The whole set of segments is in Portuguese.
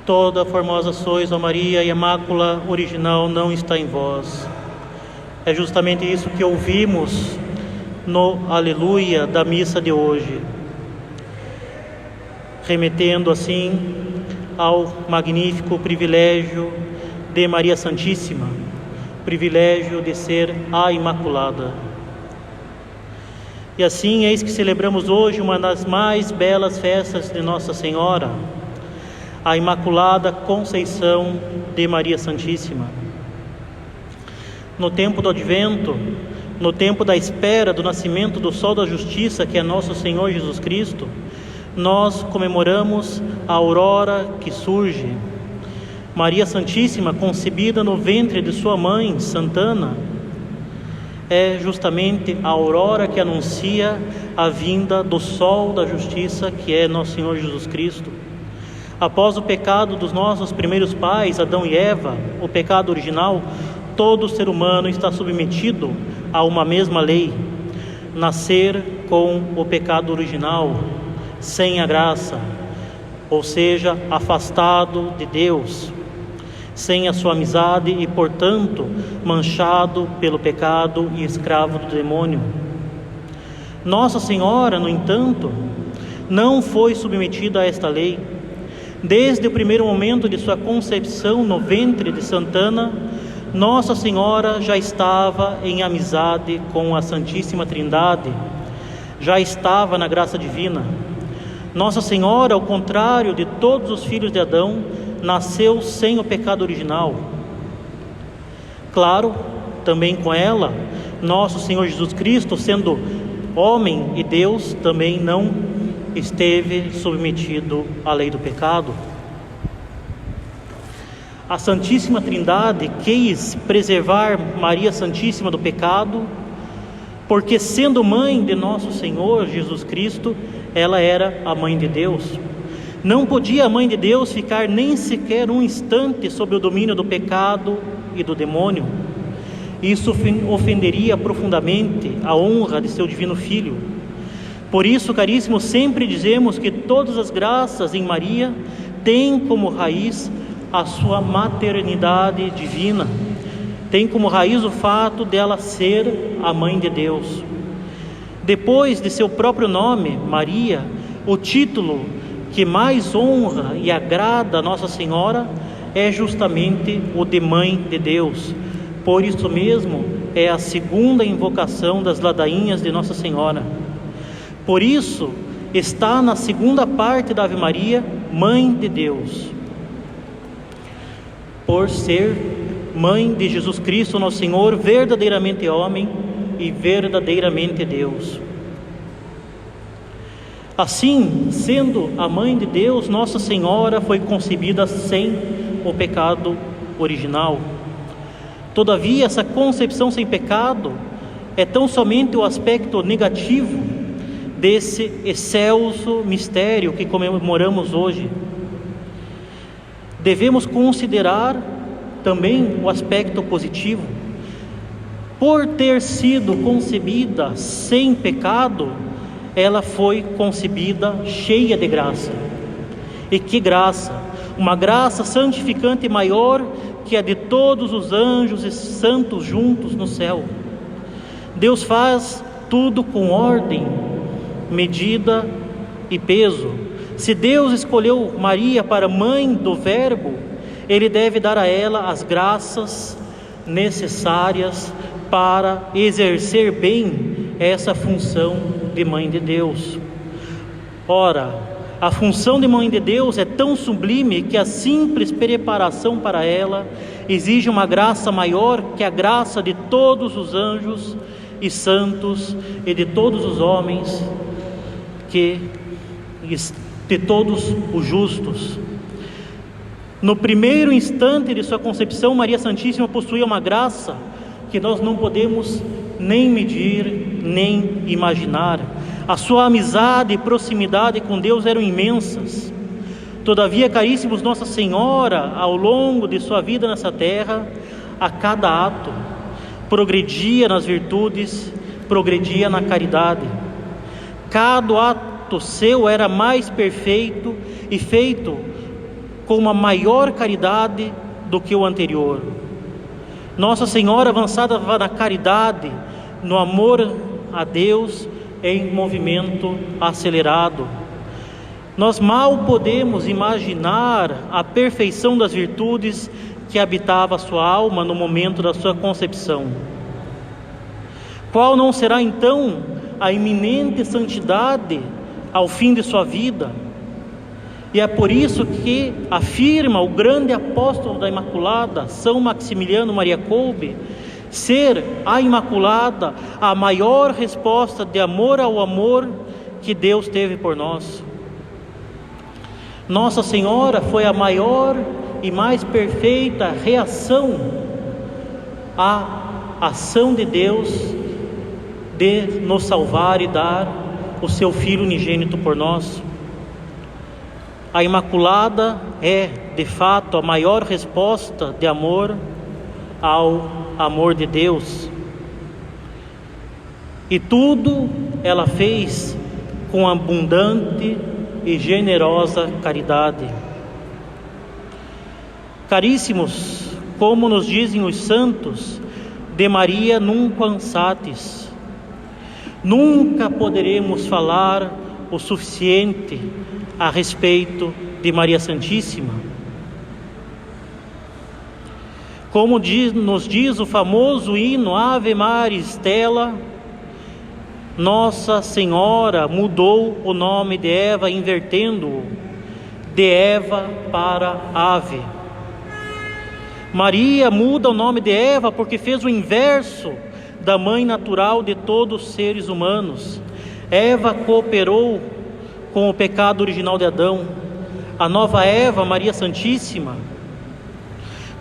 Toda formosa sois, ó Maria, e a mácula original não está em vós. É justamente isso que ouvimos no Aleluia da missa de hoje, remetendo assim ao magnífico privilégio de Maria Santíssima, privilégio de ser a Imaculada. E assim, eis que celebramos hoje uma das mais belas festas de Nossa Senhora, a Imaculada Conceição de Maria Santíssima. No tempo do Advento, no tempo da espera do nascimento do Sol da Justiça, que é nosso Senhor Jesus Cristo, nós comemoramos a aurora que surge. Maria Santíssima, concebida no ventre de sua mãe, Santana, é justamente a aurora que anuncia a vinda do Sol da Justiça, que é nosso Senhor Jesus Cristo. Após o pecado dos nossos primeiros pais, Adão e Eva, o pecado original, todo ser humano está submetido a uma mesma lei: nascer com o pecado original, sem a graça, ou seja, afastado de Deus, sem a sua amizade e, portanto, manchado pelo pecado e escravo do demônio. Nossa Senhora, no entanto, não foi submetida a esta lei. Desde o primeiro momento de sua concepção no ventre de Santana, Nossa Senhora já estava em amizade com a Santíssima Trindade, já estava na graça divina. Nossa Senhora, ao contrário de todos os filhos de Adão, nasceu sem o pecado original. Claro, também com ela, nosso Senhor Jesus Cristo, sendo homem e Deus, também não esteve submetido à lei do pecado. A Santíssima Trindade quis preservar Maria Santíssima do pecado, porque, sendo mãe de nosso Senhor Jesus Cristo, ela era a mãe de Deus. Não podia a mãe de Deus ficar nem sequer um instante sob o domínio do pecado e do demônio. Isso ofenderia profundamente a honra de seu divino Filho. Por isso, caríssimos, sempre dizemos que todas as graças em Maria têm como raiz a sua maternidade divina, tem como raiz o fato dela ser a mãe de Deus. Depois de seu próprio nome, Maria, o título que mais honra e agrada a Nossa Senhora é justamente o de Mãe de Deus. Por isso mesmo, é a segunda invocação das ladainhas de Nossa Senhora. Por isso, está na segunda parte da Ave Maria, Mãe de Deus. Por ser Mãe de Jesus Cristo, nosso Senhor, verdadeiramente homem e verdadeiramente Deus. Assim, sendo a Mãe de Deus, Nossa Senhora foi concebida sem o pecado original. Todavia, essa concepção sem pecado é tão somente o aspecto negativo desse excelso mistério que comemoramos hoje. Devemos considerar também o aspecto positivo. Por ter sido concebida sem pecado, ela foi concebida cheia de graça. E que graça! Uma graça santificante maior que a de todos os anjos e santos juntos no céu. Deus faz tudo com ordem, medida e peso. Se Deus escolheu Maria para mãe do Verbo, Ele deve dar a ela as graças necessárias para exercer bem essa função de mãe de Deus. Ora, a função de mãe de Deus é tão sublime que a simples preparação para ela exige uma graça maior que a graça de todos os anjos e santos e de todos os homens, de todos os justos. No primeiro instante de sua concepção, Maria Santíssima possuía uma graça que nós não podemos nem medir, nem imaginar. A sua amizade e proximidade com Deus eram imensas. Todavia, caríssimos, Nossa Senhora, ao longo de sua vida nessa terra, a cada ato, progredia nas virtudes, progredia na caridade. Cada ato seu era mais perfeito e feito com uma maior caridade do que o anterior. Nossa Senhora avançava na caridade, no amor a Deus, em movimento acelerado. Nós mal podemos imaginar a perfeição das virtudes que habitava a sua alma no momento da sua concepção. Qual não será então a iminente santidade ao fim de sua vida? E é por isso que afirma o grande apóstolo da Imaculada, São Maximiliano Maria Kolbe, ser a Imaculada a maior resposta de amor ao amor que Deus teve por nós. Nossa Senhora foi a maior e mais perfeita reação à ação de Deus de nos salvar e dar o seu Filho unigênito por nós. A Imaculada é, de fato, a maior resposta de amor ao amor de Deus. E tudo ela fez com abundante e generosa caridade. Caríssimos, como nos dizem os santos, de Maria nunquam satis. Nunca poderemos falar o suficiente a respeito de Maria Santíssima. Como nos diz o famoso hino Ave Maria Stella, Nossa Senhora mudou o nome de Eva, invertendo-o de Eva para Ave. Maria muda o nome de Eva porque fez o inverso da mãe natural de todos os seres humanos. Eva cooperou com o pecado original de Adão. A nova Eva, Maria Santíssima,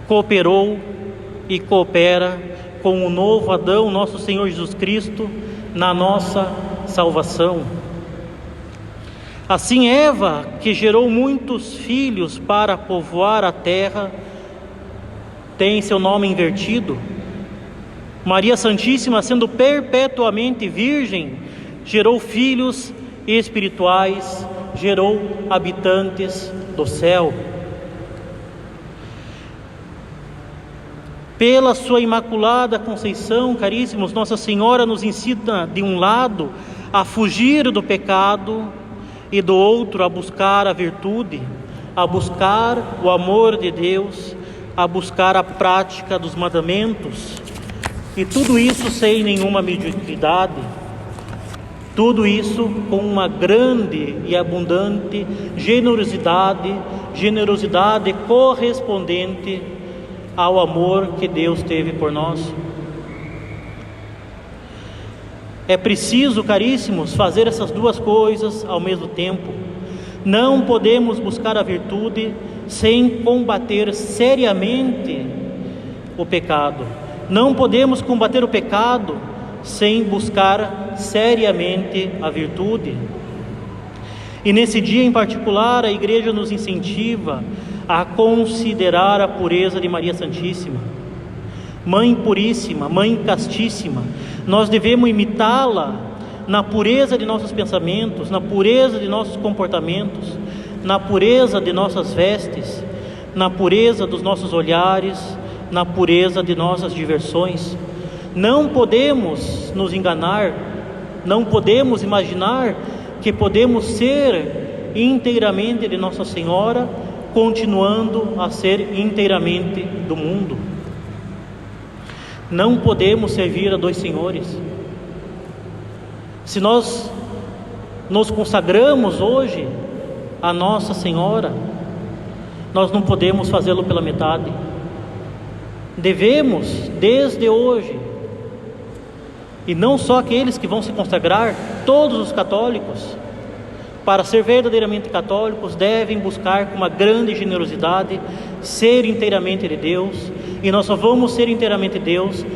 cooperou e coopera com o novo Adão, nosso Senhor Jesus Cristo, na nossa salvação. Assim, Eva, que gerou muitos filhos para povoar a terra, tem seu nome invertido. Maria Santíssima, sendo perpetuamente virgem, gerou filhos espirituais, gerou habitantes do céu. Pela sua Imaculada Conceição, caríssimos, Nossa Senhora nos ensina, de um lado, a fugir do pecado e do outro, a buscar a virtude, a buscar o amor de Deus, a buscar a prática dos mandamentos. E tudo isso sem nenhuma mediocridade. Tudo isso com uma grande e abundante generosidade correspondente ao amor que Deus teve por nós. É preciso, caríssimos, fazer essas duas coisas ao mesmo tempo. Não podemos buscar a virtude sem combater seriamente o pecado. Não podemos combater o pecado sem buscar seriamente a virtude. E nesse dia em particular, a Igreja nos incentiva a considerar a pureza de Maria Santíssima. Mãe puríssima, Mãe castíssima, nós devemos imitá-la na pureza de nossos pensamentos, na pureza de nossos comportamentos, na pureza de nossas vestes, na pureza dos nossos olhares, na pureza de nossas diversões. Não podemos nos enganar, não podemos imaginar que podemos ser inteiramente de Nossa Senhora, continuando a ser inteiramente do mundo. Não podemos servir a dois senhores. Se nós nos consagramos hoje a Nossa Senhora, nós não podemos fazê-lo pela metade. Devemos, desde hoje, e não só aqueles que vão se consagrar, todos os católicos, para ser verdadeiramente católicos, devem buscar com uma grande generosidade ser inteiramente de Deus, e nós só vamos ser inteiramente Deus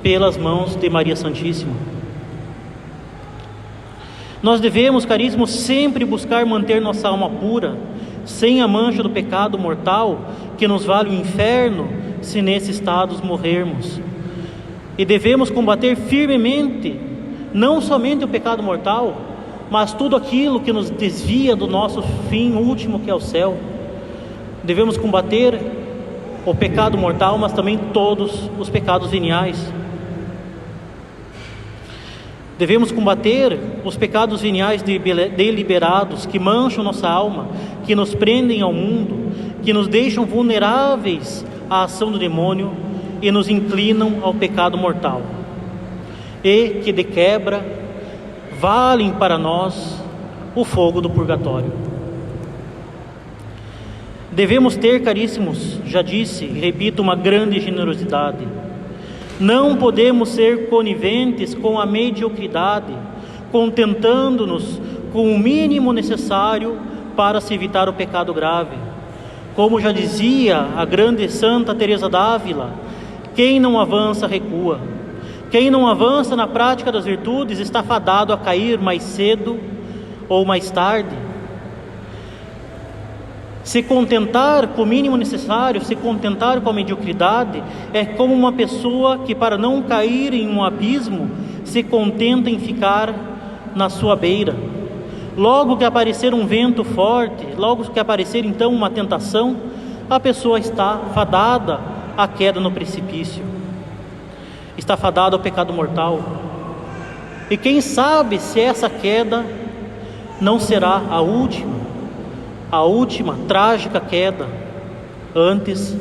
pelas mãos de Maria Santíssima. Nós devemos, caríssimos, sempre buscar manter nossa alma pura, sem a mancha do pecado mortal que nos vale o inferno se nesse estado morrermos. E devemos combater firmemente, não somente o pecado mortal, mas tudo aquilo que nos desvia do nosso fim último, que é o céu. Devemos combater o pecado mortal, mas também todos os pecados veniais. Devemos combater os pecados veniais deliberados que mancham nossa alma, que nos prendem ao mundo, que nos deixam vulneráveis à ação do demônio e nos inclinam ao pecado mortal, e que de quebra valem para nós o fogo do purgatório. Devemos ter, caríssimos, já disse e repito, uma grande generosidade. Não podemos ser coniventes com a mediocridade, contentando-nos com o mínimo necessário para se evitar o pecado grave. Como já dizia a grande Santa Teresa d'Ávila, quem não avança recua. Quem não avança na prática das virtudes está fadado a cair mais cedo ou mais tarde. Se contentar com o mínimo necessário, se contentar com a mediocridade, é como uma pessoa que, para não cair em um abismo, se contenta em ficar na sua beira. Logo que aparecer um vento forte, logo que aparecer então uma tentação, a pessoa está fadada à queda no precipício, está fadada ao pecado mortal. E quem sabe se essa queda não será a última trágica queda antes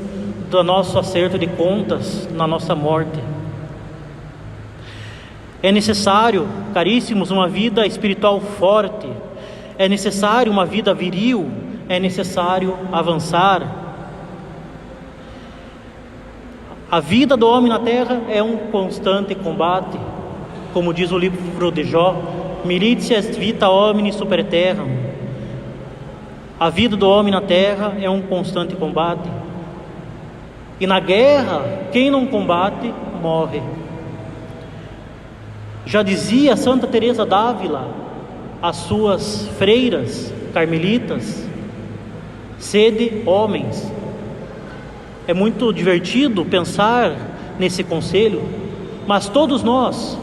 do nosso acerto de contas na nossa morte. É necessário, caríssimos, uma vida espiritual forte, é necessário uma vida viril, é necessário avançar. A vida do homem na terra é um constante combate, como diz o livro de Jó, militias vita homini super terram. A vida do homem na terra é um constante combate. E na guerra, quem não combate, morre. Já dizia Santa Teresa d'Ávila às suas freiras carmelitas: sede homens. É muito divertido pensar nesse conselho, mas todos nós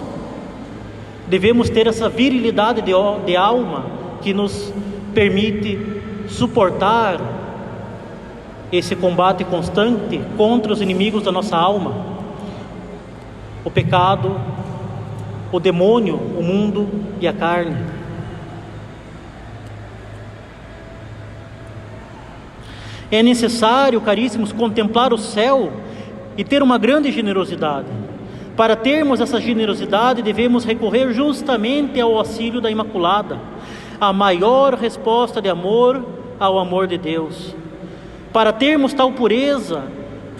devemos ter essa virilidade de alma que nos permite suportar esse combate constante contra os inimigos da nossa alma, o pecado, o demônio, o mundo e a carne. É necessário, caríssimos, contemplar o céu e ter uma grande generosidade. Para termos essa generosidade, devemos recorrer justamente ao auxílio da Imaculada, a maior resposta de amor ao amor de Deus. Para termos tal pureza,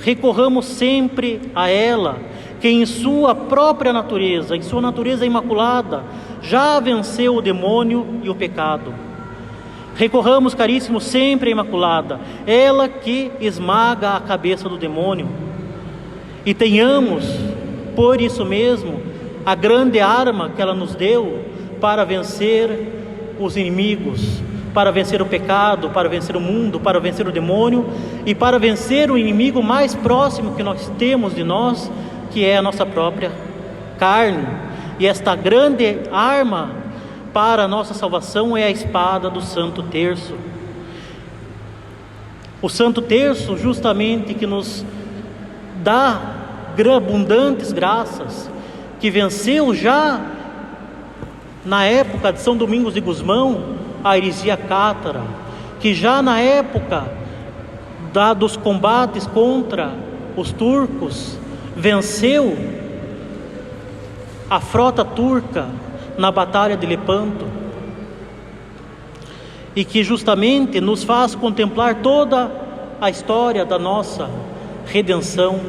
recorramos sempre a ela, que em sua própria natureza, em sua natureza imaculada, já venceu o demônio e o pecado. Recorramos, caríssimos, sempre à Imaculada, ela que esmaga a cabeça do demônio. E tenhamos, por isso mesmo, a grande arma que ela nos deu para vencer os inimigos, para vencer o pecado, para vencer o mundo, para vencer o demônio e para vencer o inimigo mais próximo que nós temos de nós, que é a nossa própria carne. E esta grande arma para a nossa salvação é a espada do Santo Terço. O Santo Terço justamente que nos dá abundantes graças, que venceu já na época de São Domingos de Gusmão a heresia cátara, que já na época dos combates contra os turcos venceu a frota turca na batalha de Lepanto, e que justamente nos faz contemplar toda a história da nossa redenção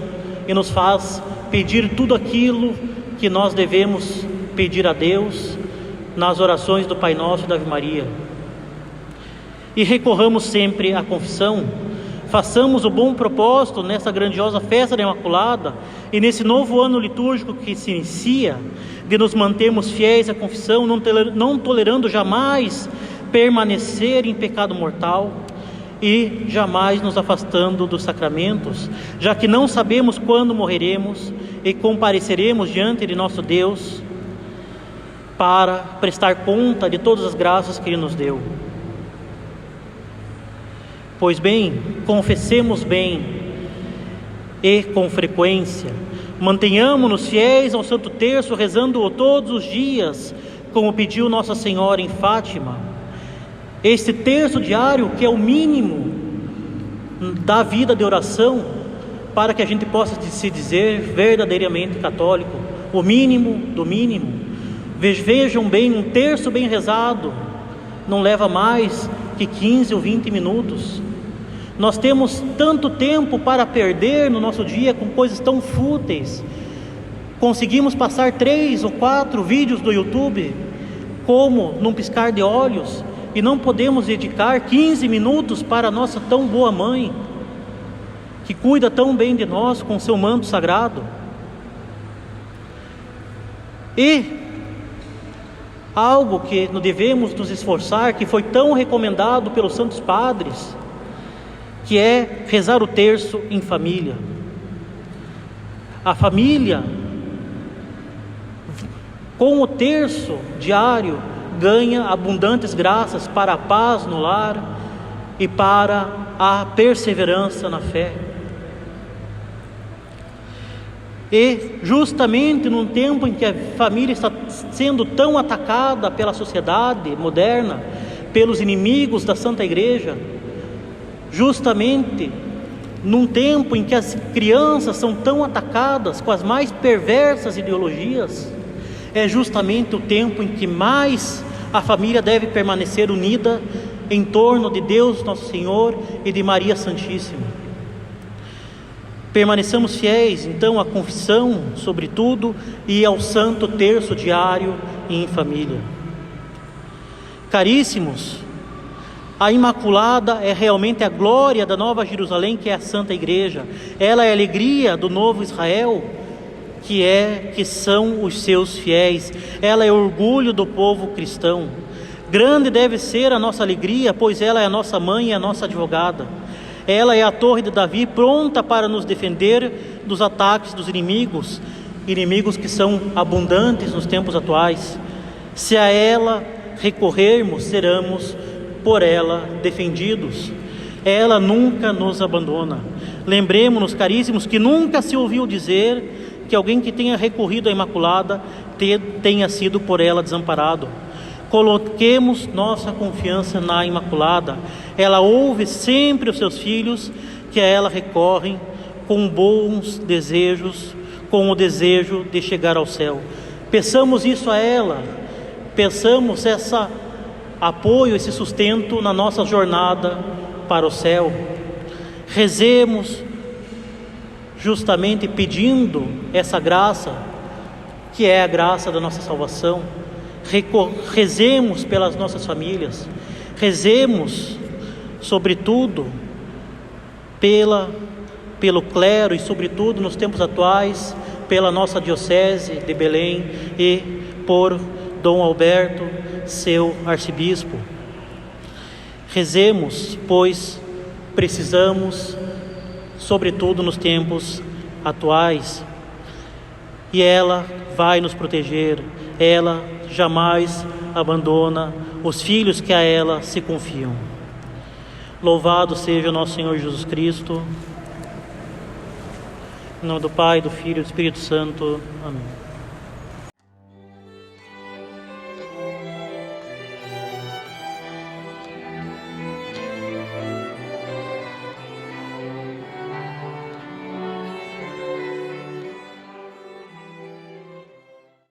e nos faz pedir tudo aquilo que nós devemos pedir a Deus nas orações do Pai Nosso e da Ave Maria. E recorramos sempre à confissão, façamos o bom propósito nessa grandiosa festa da Imaculada e nesse novo ano litúrgico que se inicia, de nos mantermos fiéis à confissão, não tolerando jamais permanecer em pecado mortal e jamais nos afastando dos sacramentos, já que não sabemos quando morreremos e compareceremos diante de nosso Deus para prestar conta de todas as graças que Ele nos deu. Pois bem, confessemos bem e com frequência, mantenhamos-nos fiéis ao Santo Terço, rezando-o todos os dias, como pediu Nossa Senhora em Fátima. Este terço diário, que é o mínimo da vida de oração, para que a gente possa se dizer verdadeiramente católico, o mínimo do mínimo. Vejam bem, um terço bem rezado não leva mais que 15 ou 20 minutos. Nós temos tanto tempo para perder no nosso dia com coisas tão fúteis. Conseguimos passar 3 ou 4 vídeos do YouTube como num piscar de olhos, e não podemos dedicar 15 minutos para a nossa tão boa mãe, que cuida tão bem de nós com seu manto sagrado. E algo que devemos nos esforçar, que foi tão recomendado pelos santos padres, que é rezar o terço em família. A família, com o terço diário, ganha abundantes graças para a paz no lar e para a perseverança na fé. E justamente num tempo em que a família está sendo tão atacada pela sociedade moderna, pelos inimigos da Santa Igreja, justamente num tempo em que as crianças são tão atacadas com as mais perversas ideologias, é justamente o tempo em que mais a família deve permanecer unida em torno de Deus Nosso Senhor e de Maria Santíssima. Permaneçamos fiéis, então, à confissão, sobretudo, e ao Santo Terço diário e em família. Caríssimos, a Imaculada é realmente a glória da Nova Jerusalém, que é a Santa Igreja. Ela é a alegria do novo Israel, que são os seus fiéis. Ela é o orgulho do povo cristão. Grande deve ser a nossa alegria, pois ela é a nossa mãe e a nossa advogada. Ela é a torre de Davi, pronta para nos defender dos ataques dos inimigos que são abundantes nos tempos atuais. Se a ela recorrermos, seremos por ela defendidos. Ela nunca nos abandona. Lembremos-nos, caríssimos, que nunca se ouviu dizer que alguém que tenha recorrido à Imaculada tenha sido por ela desamparado. Coloquemos nossa confiança na Imaculada. Ela ouve sempre os seus filhos, que a ela recorrem com bons desejos, com o desejo de chegar ao céu. Peçamos isso a ela, peçamos esse apoio, esse sustento na nossa jornada para o céu. Rezemos justamente pedindo essa graça, que é a graça da nossa salvação. Rezemos pelas nossas famílias, rezemos sobretudo pelo clero e sobretudo nos tempos atuais pela nossa diocese de Belém e por Dom Alberto, seu arcebispo. Rezemos, pois precisamos, sobretudo nos tempos atuais, e ela vai nos proteger. Ela jamais abandona os filhos que a ela se confiam. Louvado seja o nosso Senhor Jesus Cristo. Em nome do Pai, do Filho e do Espírito Santo. Amém.